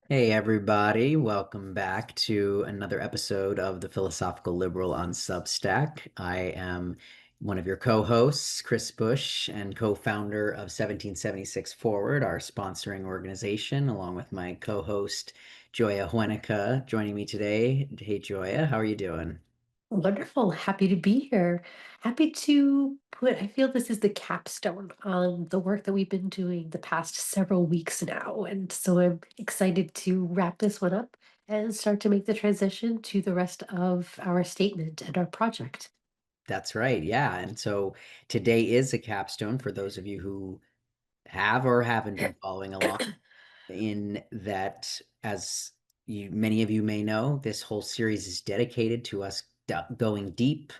Hey everybody, welcome back to another episode of the Philosophical Liberal on Substack. I am one of your co-hosts, Chris Bush, and co-founder of 1776 Forward, our sponsoring organization, along with my co-host, Joia Huenica, joining me today. Hey Joia, how are you doing? Wonderful. Happy to be here. Happy to I feel this is the capstone on the work that we've been doing the past several weeks now. And so I'm excited to wrap this one up and start to make the transition to the rest of our statement and our project. That's right, yeah. And so today is a capstone for those of you who have or haven't been following along. In that, as many of you may know, this whole series is dedicated to us going deep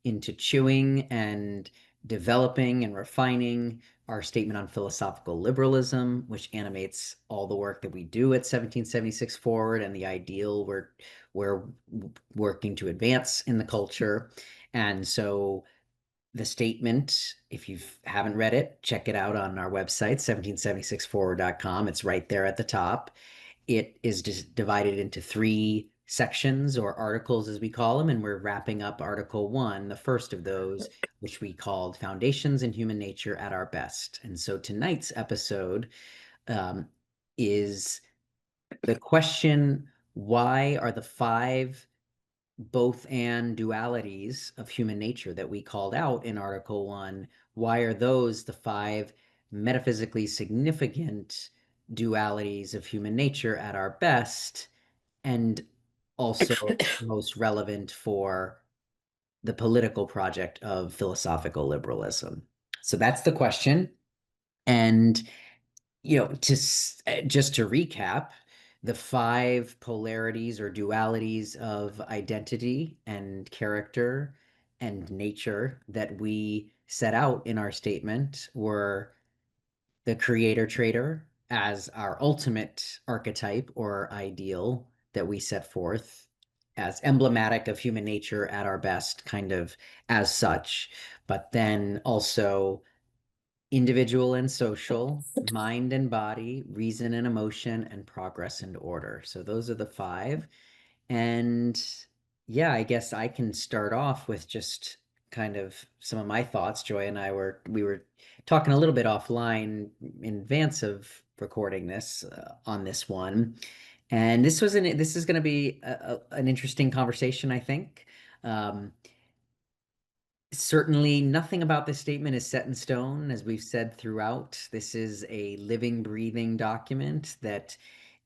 into chewing and developing and refining our statement on philosophical liberalism, which animates all the work that we do at 1776 Forward and the ideal we're working to advance in the culture. And so the statement, if you haven't read it, check it out on our website, 1776forward.com. It's right there at the top. It is just divided into three sections or articles, as we call them, and we're wrapping up Article 1, the first of those, which we called Foundations in Human Nature at Our Best. And so tonight's episode um, is the question, why are the five both and dualities of human nature that we called out in Article 1, why are those the five metaphysically significant dualities of human nature at our best, and also most relevant for the political project of philosophical liberalism? So that's the question. And just to recap, the five polarities or dualities of identity and character and nature that we set out in our statement were the creator trader as our ultimate archetype or ideal that we set forth as emblematic of human nature at our best, kind of as such, but then also individual and social, mind and body, reason and emotion, and progress and order. So those are the five. And yeah, I guess I can start off with just kind of some of my thoughts. Joy and we were talking a little bit offline in advance of recording this on this one. And this is going to be an interesting conversation, I think. Um, Certainly, nothing about this statement is set in stone, as we've said throughout. This is a living, breathing document that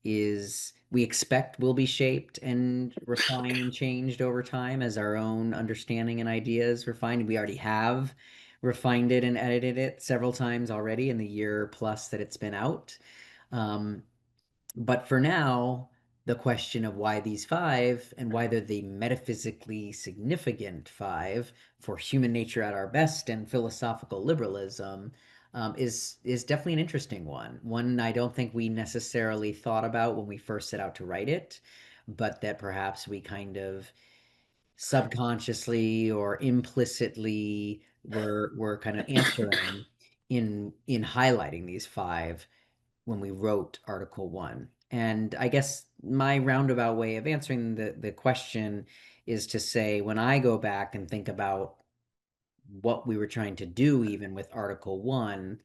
we expect will be shaped and refined and changed over time as our own understanding and ideas refined. We already have refined it and edited it several times already in the year plus that it's been out. Um, but for now, the question of why these five and why they're the metaphysically significant five for human nature at our best and philosophical liberalism is definitely an interesting one. One I don't think we necessarily thought about when we first set out to write it, but that perhaps we kind of subconsciously or implicitly were kind of answering in highlighting these five when we wrote Article 1. And I guess my roundabout way of answering the question is to say, when I go back and think about what we were trying to do, even with Article 1,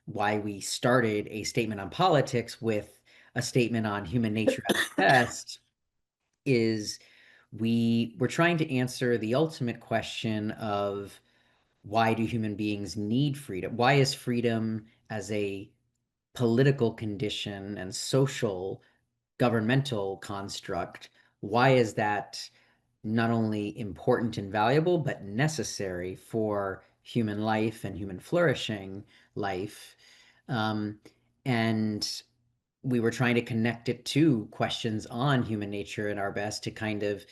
why we started a statement on politics with a statement on human nature at its best, is we were trying to answer the ultimate question of why do human beings need freedom? Why is freedom as a political condition and social governmental construct, why is that not only important and valuable, but necessary for human life and human flourishing life? Um, and we were trying to connect it to questions on human nature and our best to kind of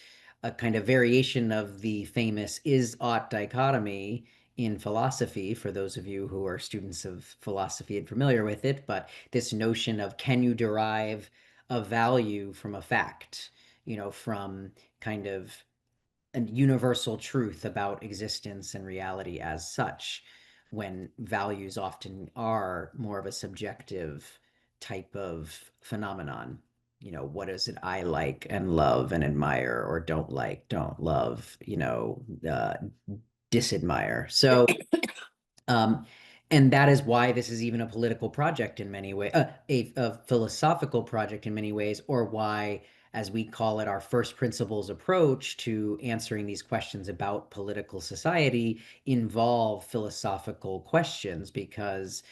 a kind of variation of the famous is ought dichotomy in philosophy, for those of you who are students of philosophy and familiar with it, but this notion of can you derive a value from a fact, from kind of a universal truth about existence and reality as such, when values often are more of a subjective type of phenomenon. what is it I like and love and admire or don't like, don't love, disadmire. So um, and that is why this is even a political project in many ways, a philosophical project in many ways, or why, as we call it, our first principles approach to answering these questions about political society involve philosophical questions, because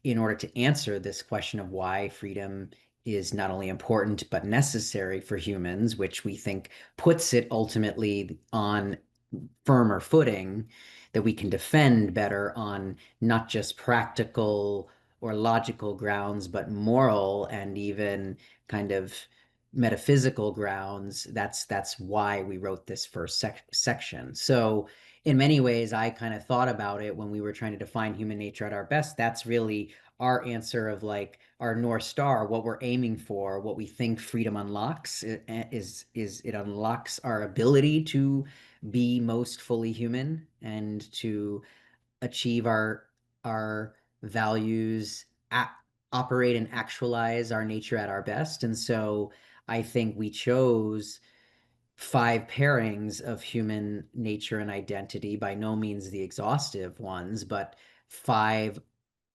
in order to answer this question of why freedom is not only important but necessary for humans, which we think puts it ultimately on firmer footing, that we can defend better on not just practical or logical grounds, but moral and even kind of metaphysical grounds. That's why we wrote this first section. So in many ways, I kind of thought about it when we were trying to define human nature at our best. That's really our answer of like our North Star, what we're aiming for, what we think freedom unlocks is it unlocks our ability to be most fully human and to achieve our values, operate and actualize our nature at our best. And so I think we chose five pairings of human nature and identity, by no means the exhaustive ones, but five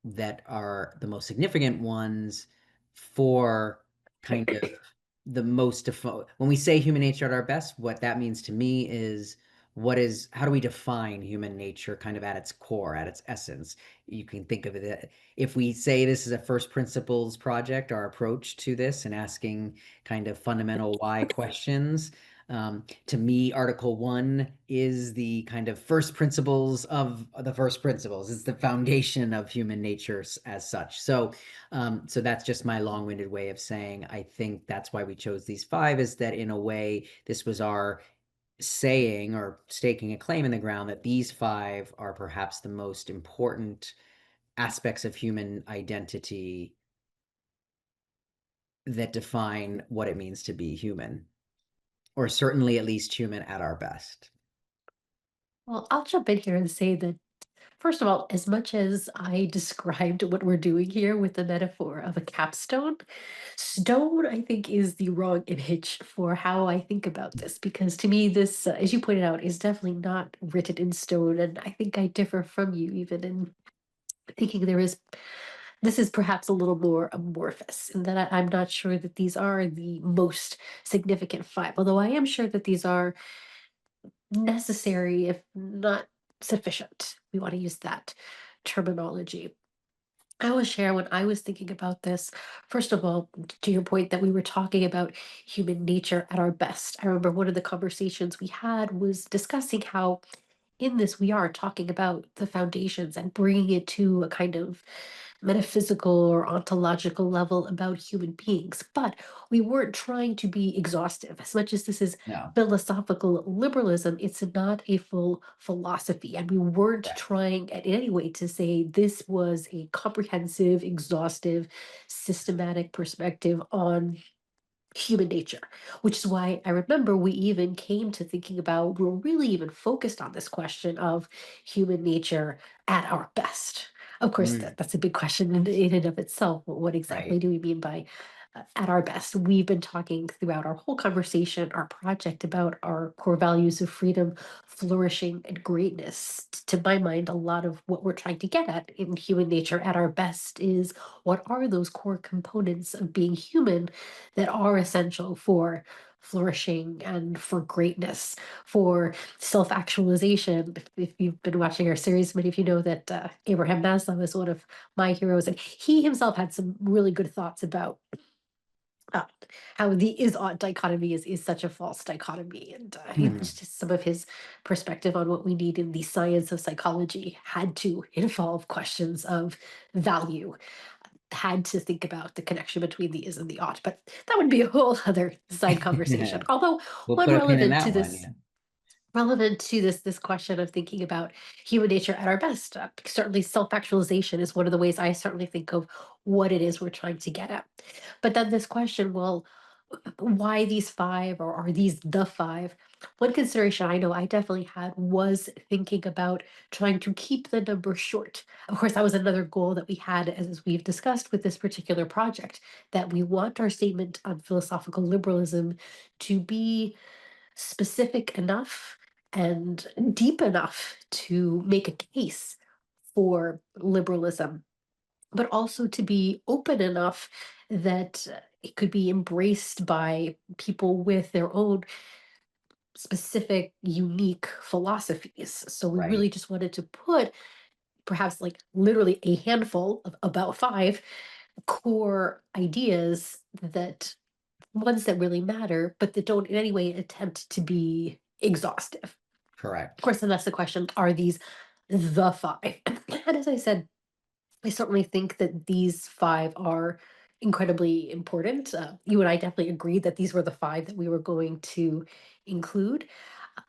that are the most significant ones for kind of the most when we say human nature at our best, what that means to me is how do we define human nature kind of at its core, at its essence? You can think of it, if we say this is a first principles project, our approach to this and asking kind of fundamental why questions. To me, Article 1 is the kind of first principles of the first principles. It's the foundation of human nature as such. So that's just my long-winded way of saying I think that's why we chose these five, is that in a way, this was our saying or staking a claim in the ground that these five are perhaps the most important aspects of human identity that define what it means to be human, or certainly at least human at our best. Well, I'll jump in here and say that, first of all, as much as I described what we're doing here with the metaphor of a capstone, stone, I think, is the wrong image for how I think about this. Because to me, this, as you pointed out, is definitely not written in stone. And I think I differ from you even in thinking this is perhaps a little more amorphous, and that I'm not sure that these are the most significant five, although I am sure that these are necessary, if not sufficient. We want to use that terminology. I will share when I was thinking about this. First of all, to your point that we were talking about human nature at our best. I remember one of the conversations we had was discussing how in this we are talking about the foundations and bringing it to a kind of metaphysical or ontological level about human beings, but we weren't trying to be exhaustive. As much as this is No, philosophical liberalism, it's not a full philosophy, and we weren't right. trying at any way to say this was a comprehensive, exhaustive, systematic perspective on human nature, which is why I remember we even came to thinking about, we're really even focused on this question of human nature at our best. Of course, Mm, that's a big question in and of itself. What exactly right. do we mean by at our best? We've been talking throughout our whole conversation, our project, about our core values of freedom, flourishing, and greatness. To my mind, a lot of what we're trying to get at in human nature at our best is, what are those core components of being human that are essential for flourishing and for greatness, for self actualization. If you've been watching our series, many of you know that Abraham Maslow is one of my heroes, and he himself had some really good thoughts about uh, how the is ought dichotomy is such a false dichotomy. And just some of his perspective on what we need in the science of psychology had to involve questions of value, had to think about the connection between the is and the ought, but that would be a whole other side conversation. Although We'll one put a pin in that one. Yeah. relevant to this question of thinking about human nature at our best, certainly self-actualization is one of the ways I certainly think of what it is we're trying to get at. But then this question, well, why these five, or are these the five? One consideration I know I definitely had was thinking about trying to keep the number short. Of course, that was another goal that we had, as we've discussed with this particular project, that we want our statement on philosophical liberalism to be specific enough and deep enough to make a case for liberalism, but also to be open enough that it could be embraced by people with their own specific, unique philosophies. So we Right. really just wanted to put perhaps like literally a handful of about five core ideas, that ones that really matter, but that don't in any way attempt to be exhaustive. Of Correct. course, then that's the question, are these the five? And as I said, I certainly think that these five are incredibly important. You and I definitely agreed that these were the five that we were going to include.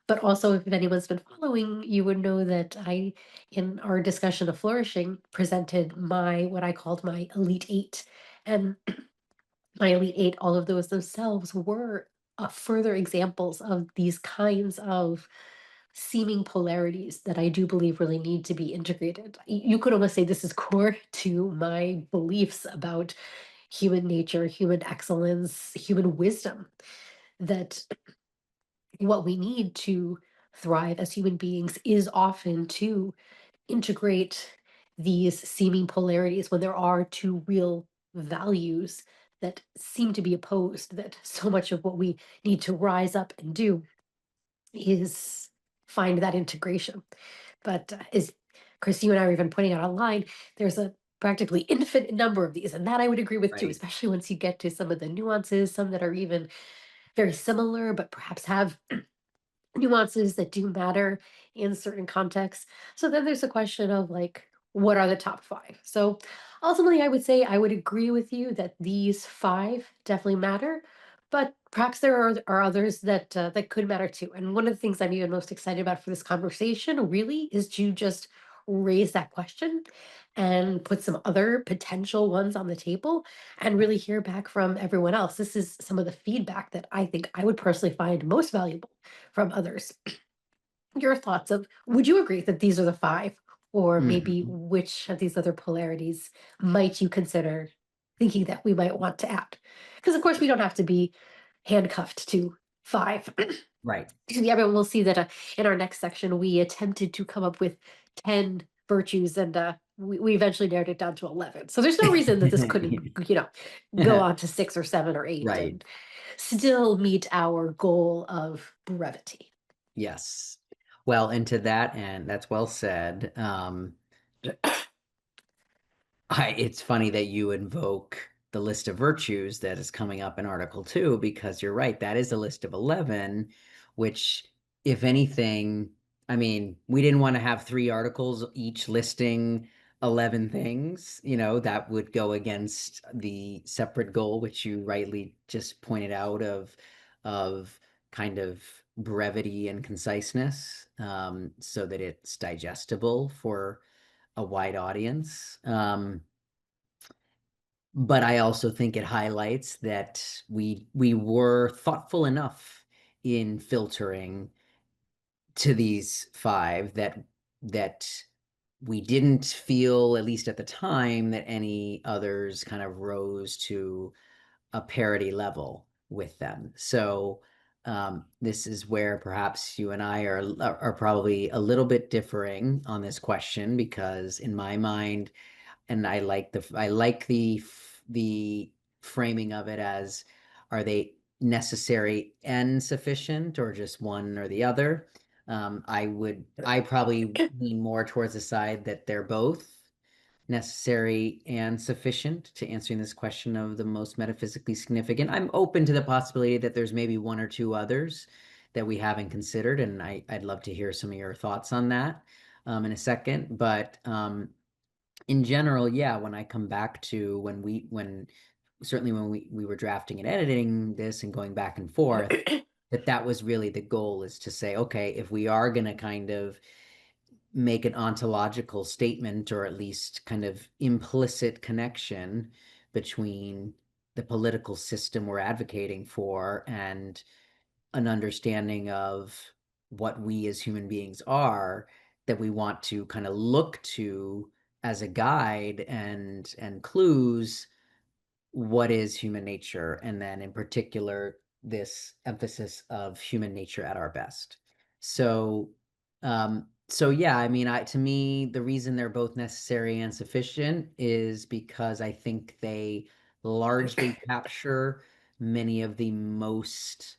But also, if anyone's been following, you would know that I, in our discussion of flourishing, presented my what I called my elite eight. And my elite eight, all of those themselves were further examples of these kinds of seeming polarities that I do believe really need to be integrated. You could almost say this is core to my beliefs about human nature, human excellence, human wisdom, that what we need to thrive as human beings is often to integrate these seeming polarities when there are two real values that seem to be opposed, that so much of what we need to rise up and do is find that integration. But as Chris, you and I were even pointing out online, there's a practically infinite number of these. And that I would agree with too, Right. especially once you get to some of the nuances, some that are even very similar, but perhaps have nuances that do matter in certain contexts. So then there's a question of like, what are the top five? So ultimately, I would say I would agree with you that these five definitely matter, but perhaps are others that that could matter too. And one of the things I'm even most excited about for this conversation really is to just raise that question and put some other potential ones on the table and really hear back from everyone else. This is some of the feedback that I think I would personally find most valuable from others. Your thoughts of, would you agree that these are the five? Or maybe Mhm. which of these other polarities might you consider thinking that we might want to add? Because of course we don't have to be handcuffed to five. Right. Excuse me, everyone will see that in our next section we attempted to come up with 10 virtues, and we eventually narrowed it down to 11. So there's no reason that this couldn't, go on to six or seven or eight Right. and still meet our goal of brevity. Yes. Well, and to that end, that's well said. It's funny that you invoke the list of virtues that is coming up in Article 2, because you're right, that is a list of 11, which, if anything, I mean, we didn't want to have three articles each listing 11 things, that would go against the separate goal, which you rightly just pointed out, of kind of brevity and conciseness, so that it's digestible for a wide audience. But I also think it highlights that we were thoughtful enough in filtering to these five, that we didn't feel, at least at the time, that any others kind of rose to a parity level with them. So this is where perhaps you and I are probably a little bit differing on this question, because in my mind, and I like the framing of it as, are they necessary and sufficient, or just one or the other? I probably lean more towards the side that they're both necessary and sufficient to answering this question of the most metaphysically significant. I'm open to the possibility that there's maybe one or two others that we haven't considered, and I'd love to hear some of your thoughts on that in a second. But in general, yeah, when I come back to when certainly when we were drafting and editing this and going back and forth, that was really the goal, is to say, okay, if we are going to kind of make an ontological statement, or at least kind of implicit connection between the political system we're advocating for, and an understanding of what we as human beings are, that we want to kind of look to as a guide and clues what is human nature, and then in particular this emphasis of human nature at our best. So so yeah, I mean, I to me the reason they're both necessary and sufficient is because I think they largely capture many of the most,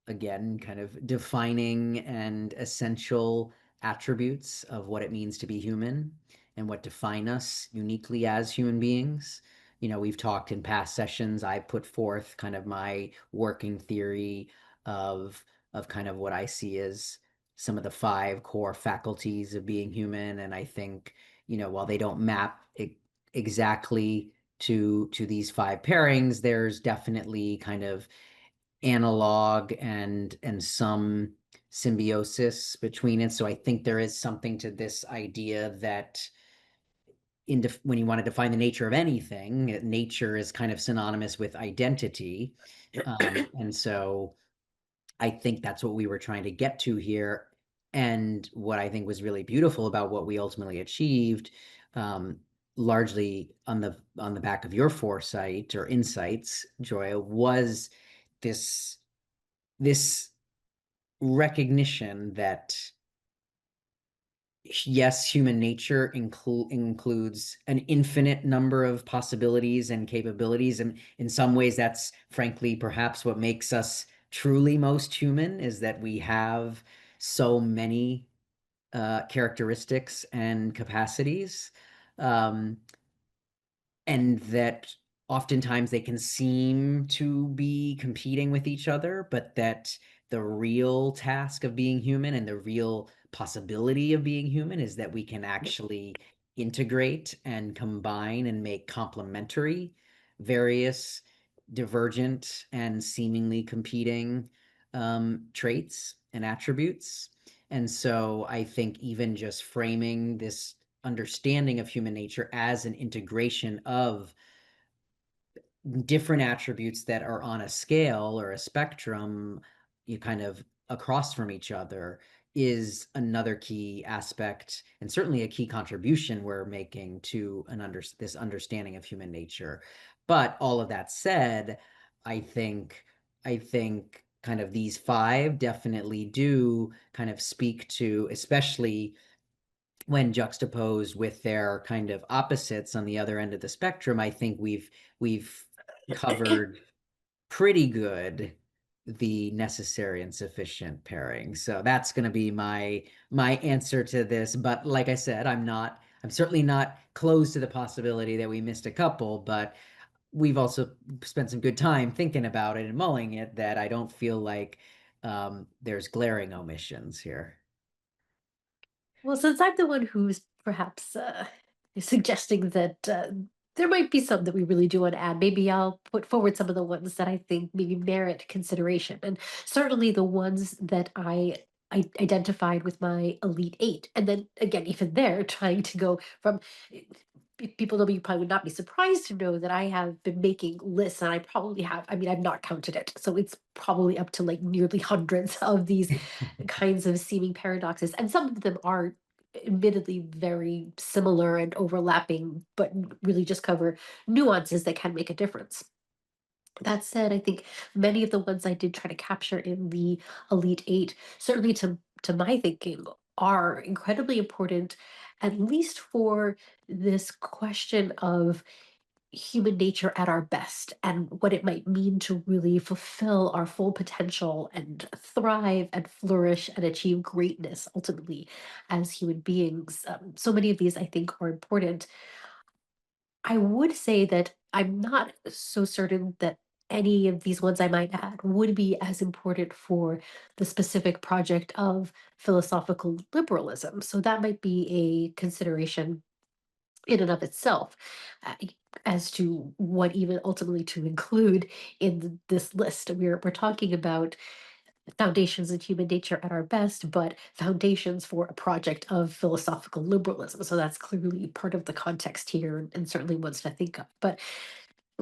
again, kind of defining and essential attributes of what it means to be human and what define us uniquely as human beings. You know, we've talked in past sessions, I put forth kind of my working theory of kind of what I see as some of the five core faculties of being human. And I think, you know, while they don't map exactly to these five pairings, there's definitely kind of analog and some symbiosis between it. So I think there is something to this idea that when you want to define the nature of anything, nature is kind of synonymous with identity. And so I think that's what we were trying to get to here. And what I think was really beautiful about what we ultimately achieved, um, largely on the back of your foresight or insights, Joya, was this this recognition that yes, human nature includes an infinite number of possibilities and capabilities, and in some ways that's frankly perhaps what makes us truly most human, is that we have so many characteristics and capacities. um, and that oftentimes they can seem to be competing with each other, but that the real task of being human and the real possibility of being human is that we can actually integrate and combine and make complementary various divergent and seemingly competing traits and attributes. And so I think even just framing this understanding of human nature as an integration of different attributes that are on a scale or a spectrum, you kind of across from each other, is another key aspect and certainly a key contribution we're making to this understanding of human nature. But all of that said, I think kind of these five definitely do kind of speak to, especially when juxtaposed with their kind of opposites on the other end of the spectrum, I think we've covered pretty good the necessary and sufficient pairing. So that's going to be my answer to this. But like I said, I'm certainly not closed to the possibility that we missed a couple, but we've also spent some good time thinking about it and mulling it, that I don't feel like there's glaring omissions here. Well, since I'm the one who's perhaps suggesting that there might be some that we really do want to add, maybe I'll put forward some of the ones that I think maybe merit consideration. And certainly the ones that I identified with my Elite Eight. And then again, even there, trying to go from people know me probably would not be surprised to know that I have been making lists, and I probably have, I mean, I've not counted it. So it's probably up to like nearly hundreds of these kinds of seeming paradoxes. And some of them are admittedly very similar and overlapping, but really just cover nuances that can make a difference. That said, I think many of the ones I did try to capture in the Elite Eight, certainly to my thinking, are incredibly important, at least for this question of human nature at our best and what it might mean to really fulfill our full potential and thrive and flourish and achieve greatness ultimately as human beings. So many of these I think are important. I would say that I'm not so certain that any of these ones I might add would be as important for the specific project of philosophical liberalism. So that might be a consideration in and of itself, uh, as to what even ultimately to include in this list. We're talking about foundations in human nature at our best, but foundations for a project of philosophical liberalism. So that's clearly part of the context here, and certainly ones to think of. But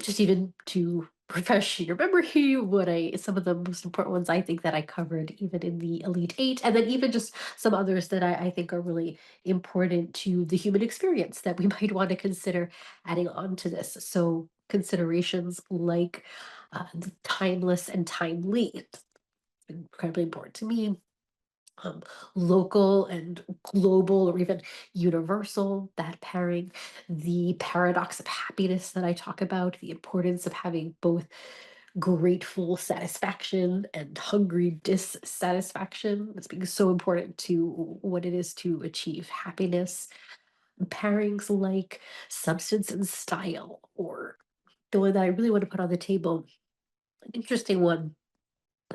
just even to refresh your memory, what I some of the most important ones I think that I covered even in the Elite Eight, and then even just some others that I think are really important to the human experience that we might want to consider adding on to this. So considerations like the timeless and timely, incredibly important to me, um, local and global or even universal, that pairing, the paradox of happiness that I talk about, the importance of having both grateful satisfaction and hungry dissatisfaction. It's being so important to what it is to achieve happiness. Pairings like substance and style, or the one that I really want to put on the table, an interesting one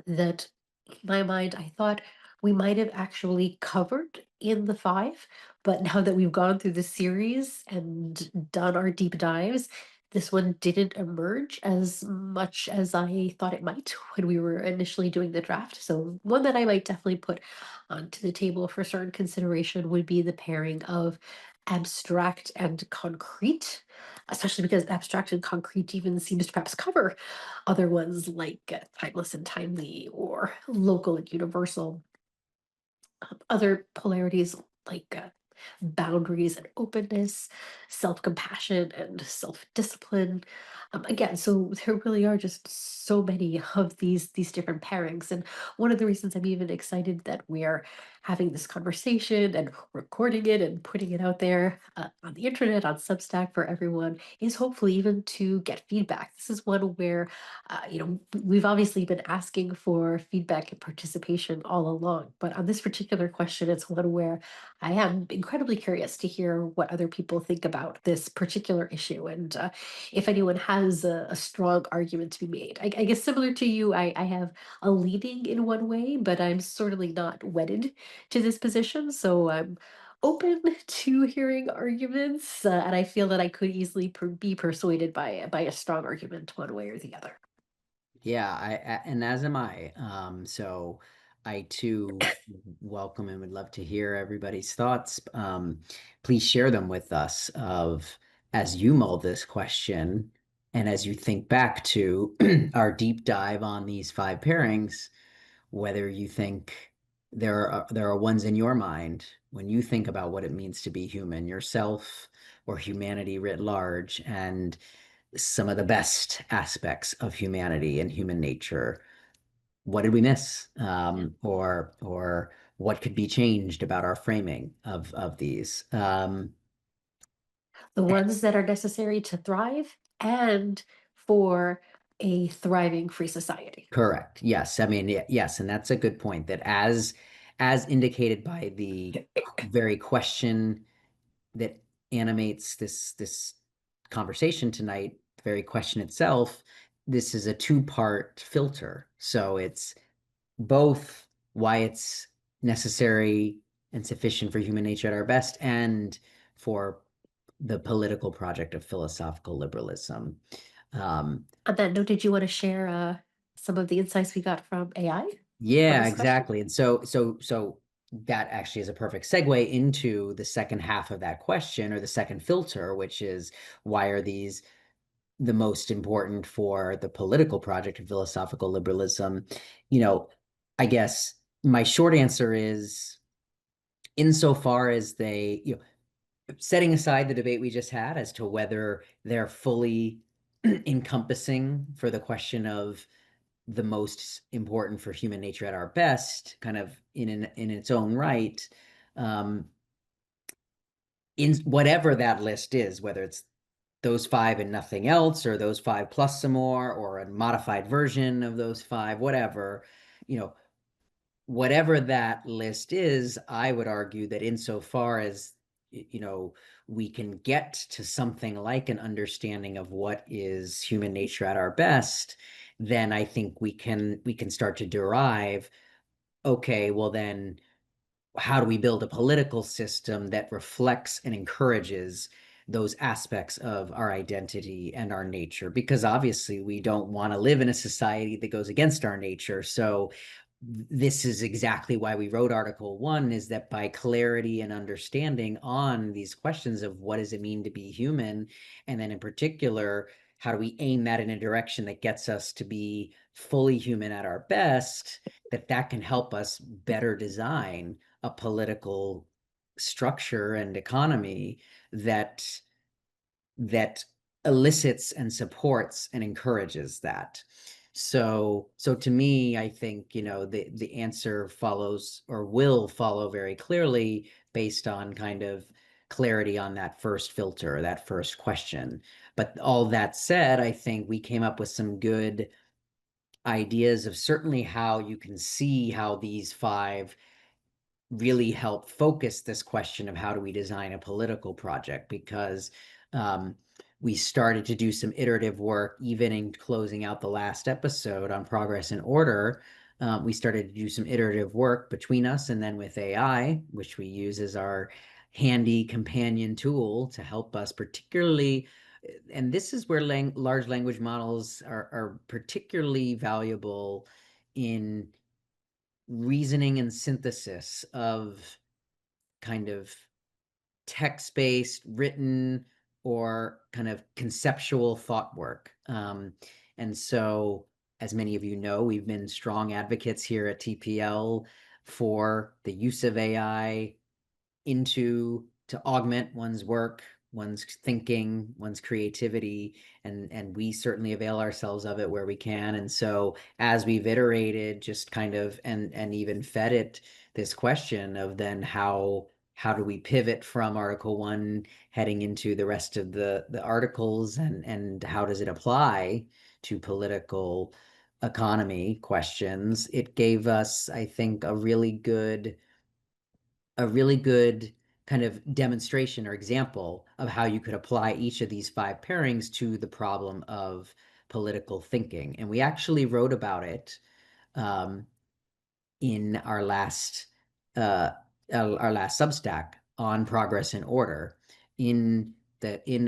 that in my mind I thought we might have actually covered in the five, but now that we've gone through the series and done our deep dives, this one didn't emerge as much as I thought it might when we were initially doing the draft. So one that I might definitely put onto the table for certain consideration would be the pairing of abstract and concrete, especially because abstract and concrete even seems to perhaps cover other ones like timeless and timely or local and universal. Other polarities like boundaries and openness, self compassion and self discipline. Again, so there really are just so many of these different pairings, and one of the reasons I'm even excited that we're having this conversation and recording it and putting it out there on the internet on Substack for everyone is hopefully even to get feedback. This is one where we've obviously been asking for feedback and participation all along, but on this particular question, it's one where I am incredibly curious to hear what other people think about this particular issue, and if anyone has a strong argument to be made. I guess similar to you, I have a leaning in one way, but I'm certainly not wedded to this position. So I'm open to hearing arguments, and I feel that I could easily be persuaded by a strong argument one way or the other. Yeah, and as am I. So I too welcome and would love to hear everybody's thoughts. Please share them with us of as you mull this question and as you think back to our deep dive on these five pairings, whether you think there are ones in your mind when you think about what it means to be human, yourself or humanity writ large, and some of the best aspects of humanity and human nature. What did we miss? Or what could be changed about our framing of these? The ones that are necessary to thrive and for a thriving free society. Correct. Yes. I mean, yes, and that's a good point. That as indicated by the very question that animates this conversation tonight, the very question itself, this is a two-part filter. So it's both why it's necessary and sufficient for human nature at our best and for the political project of philosophical liberalism. Um, On that note, did you want to share some of the insights we got from AI on yeah, this question? exactly. And so that actually is a perfect segue into the second half of that question or the second filter, which is why are these the most important for the political project of philosophical liberalism? You know, I guess my short answer is insofar as they, setting aside the debate we just had as to whether they're fully encompassing for the question of the most important for human nature at our best, kind of in its own right, um, in whatever that list is, whether it's those five and nothing else, or those five plus some more, or a modified version of those five, whatever, you know, whatever that list is, I would argue that insofar as we can get to something like an understanding of what is human nature at our best, then I think we can start to derive, okay, well then how do we build a political system that reflects and encourages those aspects of our identity and our nature? Because obviously we don't want to live in a society that goes against our nature. So this is exactly why we wrote Article 1, is that by clarity and understanding on these questions of what does it mean to be human, and then in particular how do we aim that in a direction that gets us to be fully human at our best, that can help us better design a political structure and economy that that elicits and supports and encourages that. So to me, I think, the answer follows or will follow very clearly based on kind of clarity on that first filter, that first question. But all that said, I think we came up with some good ideas of certainly how you can see how these five really help focus this question of how do we design a political project, because um, we started to do some iterative work even in closing out the last episode on progress and order. We started to do some iterative work between us and then with AI, which we use as our handy companion tool to help us, particularly. And this is where large language models are particularly valuable in reasoning and synthesis of kind of text-based, written, or kind of conceptual thought work. And so, as many of you know, we've been strong advocates here at TPL for the use of AI into to augment one's work, one's thinking, one's creativity, and we certainly avail ourselves of it where we can. And so as we've iterated, just kind of and even fed it this question of then how do we pivot from article one heading into the rest of the articles, and how does it apply to political economy questions. It gave us, I think, a really good kind of demonstration or example of how you could apply each of these five pairings to the problem of political thinking. And we actually wrote about it um, in uh, our last Substack on progress and order. In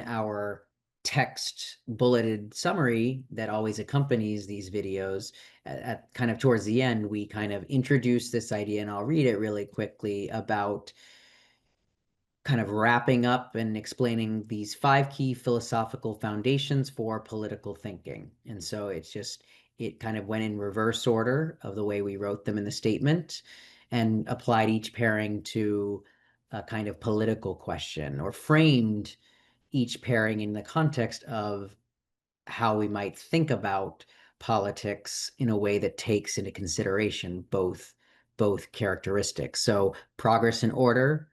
our text bulleted summary that always accompanies these videos, at kind of towards the end, we kind of introduce this idea, and I'll read it really quickly, about kind of wrapping up and explaining these five key philosophical foundations for political thinking. And so it kind of went in reverse order of the way we wrote them in the statement and applied each pairing to a kind of political question, or framed each pairing in the context of how we might think about politics in a way that takes into consideration both characteristics. So progress and order,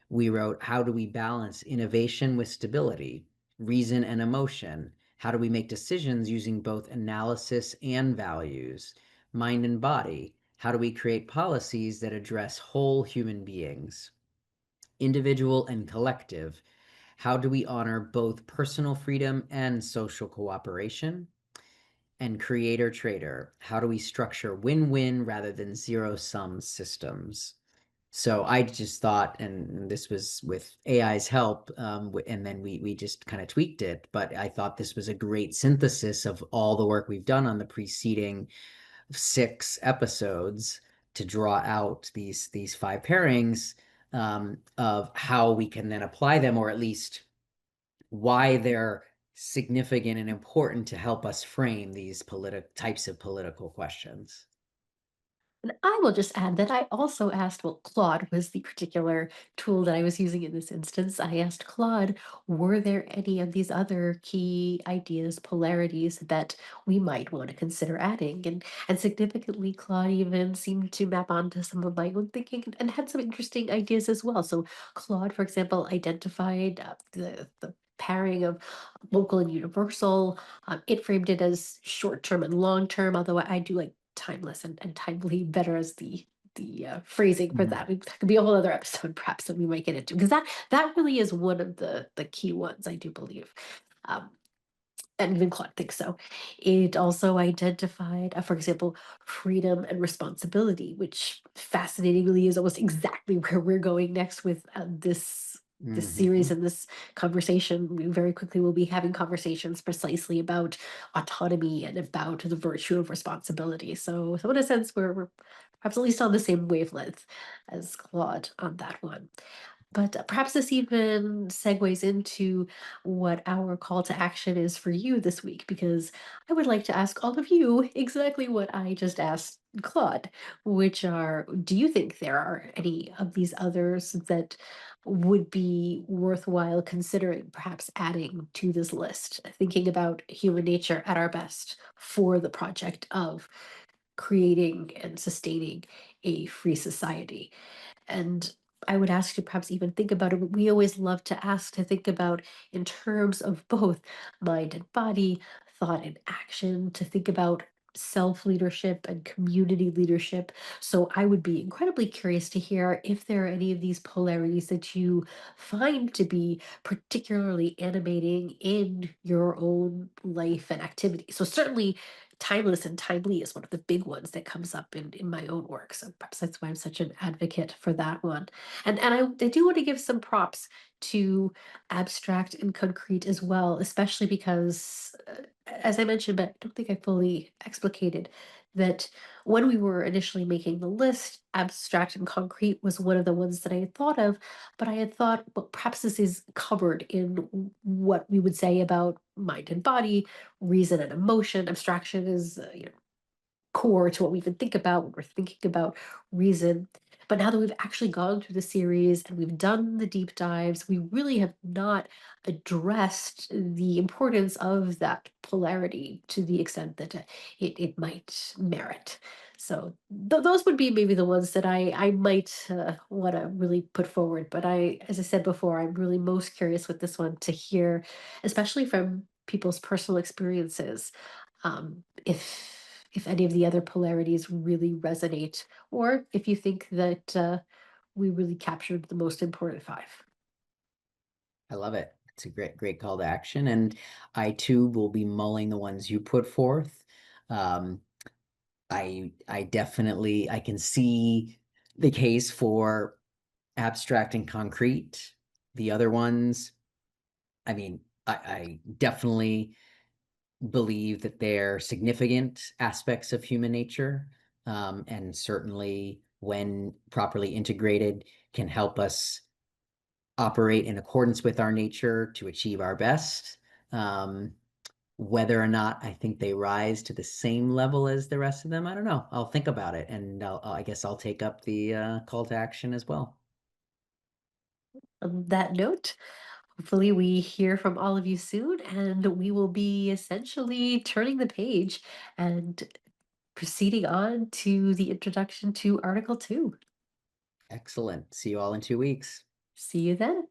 we wrote, how do we balance innovation with stability, reason and emotion? How do we make decisions using both analysis and values, mind and body? How do we create policies that address whole human beings, individual and collective? How do we honor both personal freedom and social cooperation? And creator trader, how do we structure win-win rather than zero-sum systems? So I just thought, and this was with AI's help, and then we just kind of tweaked it. But I thought this was a great synthesis of all the work we've done on the preceding 6 episodes to draw out these five pairings, of how we can then apply them, or at least why they're significant and important to help us frame these types of political questions. And I will just add that I also asked, well, Claude was the particular tool that I was using in this instance. I asked Claude, were there any of these other key ideas, polarities that we might want to consider adding? And significantly, Claude even seemed to map onto some of my own thinking and had some interesting ideas as well. So Claude, for example, identified the pairing of local and universal. It framed it as short term and long term, although I do like timeless and timely better as the phrasing for Mhm. that. That could be a whole other episode perhaps that we might get into because that really is one of the key ones I do believe. Um, and even Claude thinks so. It also identified, for example, freedom and responsibility, which fascinatingly is almost exactly where we're going next with this series Mhm. and this conversation. We very quickly will be having conversations precisely about autonomy and about the virtue of responsibility. So in a sense, we're perhaps at least on the same wavelength as Claude on that one. But perhaps this even segues into what our call to action is for you this week, because I would like to ask all of you exactly what I just asked Claude, which are, do you think there are any of these others that would be worthwhile considering perhaps adding to this list? Thinking about human nature at our best for the project of creating and sustaining a free society. And I would ask you to perhaps even think about it. We always love to ask to think about in terms of both mind and body, thought and action, to think about self leadership and community leadership. So I would be incredibly curious to hear if there are any of these polarities that you find to be particularly animating in your own life and activity. So certainly timeless and timely is one of the big ones that comes up in my own work. So perhaps that's why I'm such an advocate for that one. And I do want to give some props to abstract and concrete as well, especially because, as I mentioned, but I don't think I fully explicated that when we were initially making the list, abstract and concrete was one of the ones that I had thought of, but I had thought, well, perhaps this is covered in what we would say about mind and body, reason and emotion. Abstraction is, core to what we even think about when we're thinking about reason. But now that we've actually gone through the series and we've done the deep dives, we really have not addressed the importance of that polarity to the extent that it might merit. So those would be maybe the ones that I might want to really put forward. But as I said before, I'm really most curious with this one to hear, especially from people's personal experiences, if any of the other polarities really resonate, or if you think that we really captured the most important five. I love it. It's a great call to action. And I too will be mulling the ones you put forth. Um, I definitely I can see the case for abstract and concrete. The other ones, I mean, I definitely believe that they're significant aspects of human nature, and certainly when properly integrated, can help us operate in accordance with our nature to achieve our best. Um, Whether or not I think they rise to the same level as the rest of them, I don't know. I'll think about it, and I guess I'll take up the call to action as well. On that note, hopefully we hear from all of you soon, and we will be essentially turning the page and proceeding on to the introduction to Article 2. Excellent. See you all in 2 weeks. See you then.